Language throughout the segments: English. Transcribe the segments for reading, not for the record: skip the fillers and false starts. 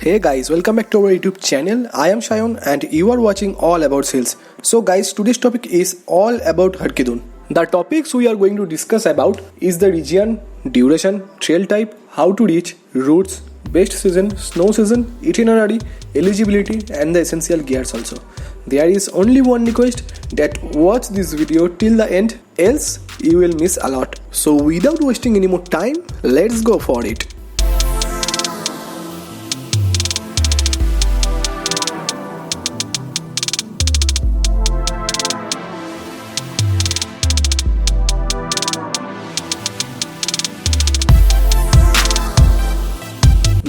Hey guys, welcome back to our YouTube channel. I am Shayon and you are watching All About Hills. So guys, today's topic is all about Harkidun. The topics we are going to discuss about is the region, duration, trail type, how to reach, routes, best season, snow season, itinerary, eligibility and the essential gears also. There is only one request that watch this video till the end, else you will miss a lot. So without wasting any more time, let's go for it.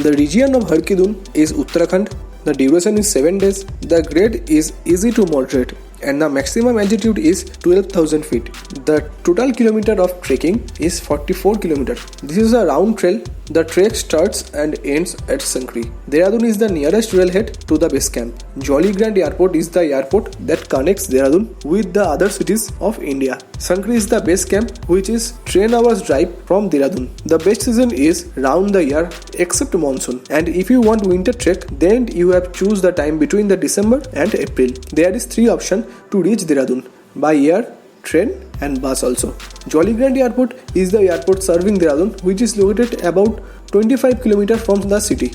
The region of Harkidun is Uttarakhand. The duration is 7 days. The grade is easy to moderate and the maximum altitude is 12,000 feet. The total kilometer of trekking is 44 kilometers. This is a round trail. The trek starts and ends at Sankri. Dehradun is the nearest railhead to the base camp. Jolly Grant Airport is the airport that connects Dehradun with the other cities of India. Sankri is the base camp, which is 10 hours drive from Dehradun. The best season is round the year except monsoon. And if you want winter trek, then you have choose the time between the December and April. There is 3 options to reach Dehradun: by air, train and bus also. Jolly Grant Airport is the airport serving Dehradun, which is located about 25 km from the city.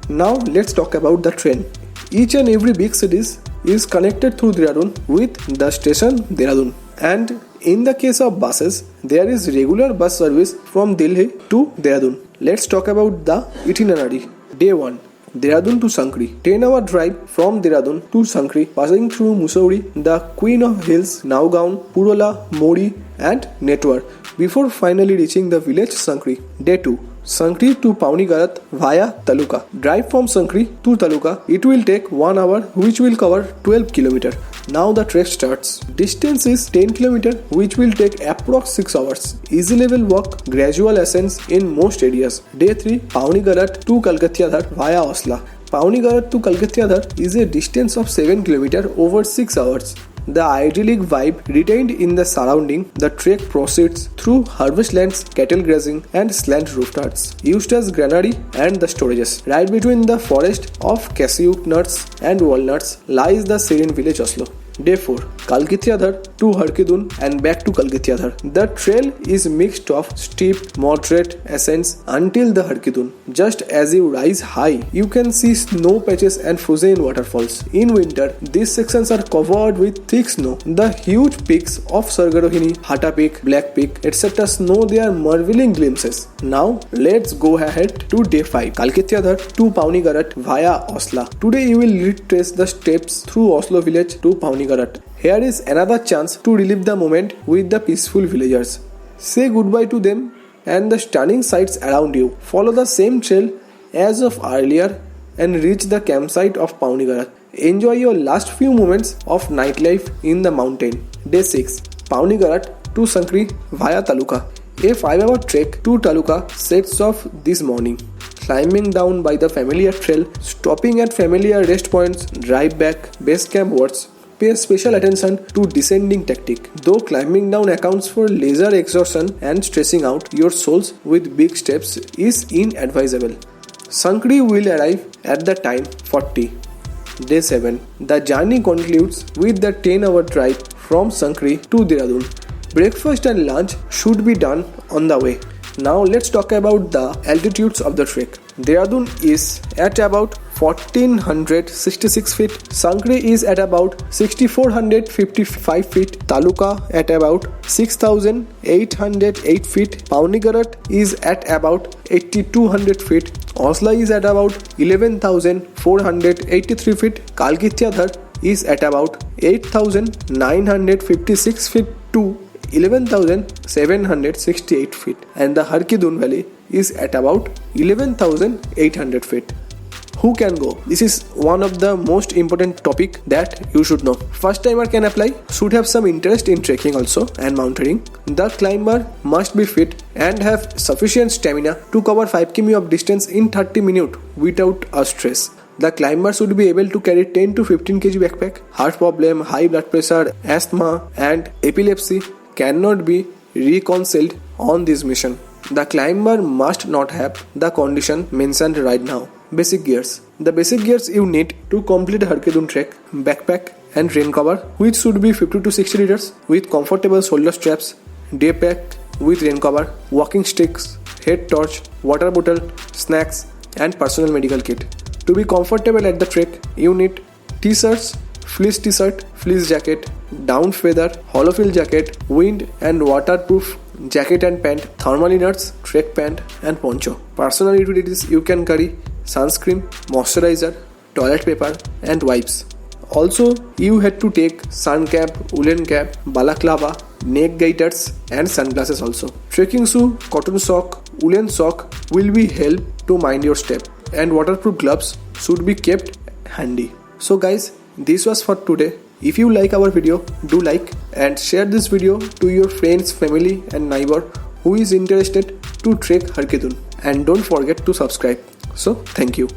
Now let's talk about the train. Each and every big city is connected through Dehradun with the station Dehradun. And in the case of buses, there is regular bus service from Delhi to Dehradun. Let's talk about the itinerary. Day 1. Dehradun to Sankri. 10-hour drive from Dehradun to Sankri, passing through Mussoorie, the Queen of Hills, Naugaon, Purola, Mori and Netwar, before finally reaching the village Sankri. Day 2. Sankri to Pauni Garat via Taluka. Drive from Sankri to Taluka. It will take 1 hour, which will cover 12 km. Now the trek starts. Distance is 10 km, which will take approx 6 hours. Easy level walk, gradual ascents in most areas. Day 3. Pauni Garat to Kalkatyadhar via Osla. Pauni Garat to Kalkatyadhar is a distance of 7 km over 6 hours. The idyllic vibe retained in the surrounding, the trek proceeds through harvest lands, cattle grazing and slant rooftops used as granary and the storages. Right between the forest of cashew nuts and walnuts lies the serene village Oslo. Day 4. Kalkatyadhar to Harkidun and back to Kalkatyadhar. The trail is mixed of steep, moderate ascents until the Harkidun. Just as you rise high, you can see snow patches and frozen waterfalls. In winter, these sections are covered with thick snow. The huge peaks of Sargarohini, Hata Peak, Black Peak, etc. snow their marveling glimpses. Now, let's go ahead to Day 5. Kalkatyadhar to Pauni Garat via Osla. Today you will retrace the steps through Oslo village to Pauni Garat. Here is another chance to relive the moment with the peaceful villagers. Say goodbye to them and the stunning sights around you. Follow the same trail as of earlier and reach the campsite of Pauni Garat. Enjoy your last few moments of nightlife in the mountain. Day 6. Pauni Garat to Sankri via Taluka. A 5-hour trek to Taluka sets off this morning. Climbing down by the familiar trail, stopping at familiar rest points, drive back, base camp wards. Pay special attention to descending tactic. Though climbing down accounts for leisure exhaustion and stressing out your souls with big steps is inadvisable. Sankri will arrive at the time 40. Day 7. The journey concludes with the 10-hour drive from Sankri to Dehradun. Breakfast and lunch should be done on the way. Now let's talk about the altitudes of the trek. Dehradun is at about 1466 feet, Sankri is at about 6455 feet, Taluka at about 6808 feet, Pauni Garat is at about 8200 feet, Osla is at about 11483 feet, Kalkatyadhar is at about 8956 feet to 11,768 feet and the Harkidun Valley is at about 11,800 feet. Who can go? This is one of the most important topic that you should know. First timer can apply, should have some interest in trekking also and mountaineering. The climber must be fit and have sufficient stamina to cover 5 km of distance in 30 minutes without a stress. The climber should be able to carry 10 to 15 kg backpack. Heart problem, high blood pressure, asthma and epilepsy cannot be reconciled on this mission. The climber must not have the condition mentioned right now. Basic gears. The basic gears you need to complete Harkidun trek: backpack and rain cover, which should be 50 to 60 liters, with comfortable shoulder straps, day pack with rain cover, walking sticks, head torch, water bottle, snacks, and personal medical kit. To be comfortable at the trek, you need t-shirts, fleece t-shirt, fleece jacket, down feather, hollow fill jacket, wind and waterproof jacket and pant, thermal inners, trek pant, and poncho. Personal utilities you can carry: sunscreen, moisturizer, toilet paper, and wipes. Also, you had to take sun cap, woolen cap, balaclava, neck gaiters, and sunglasses also. Trekking shoe, cotton sock, woolen sock will be help to mind your step, and waterproof gloves should be kept handy. So guys, this was for today. If you like our video, do like and share this video to your friends, family, and neighbor who is interested to trek Harkidun. And don't forget to subscribe. So thank you.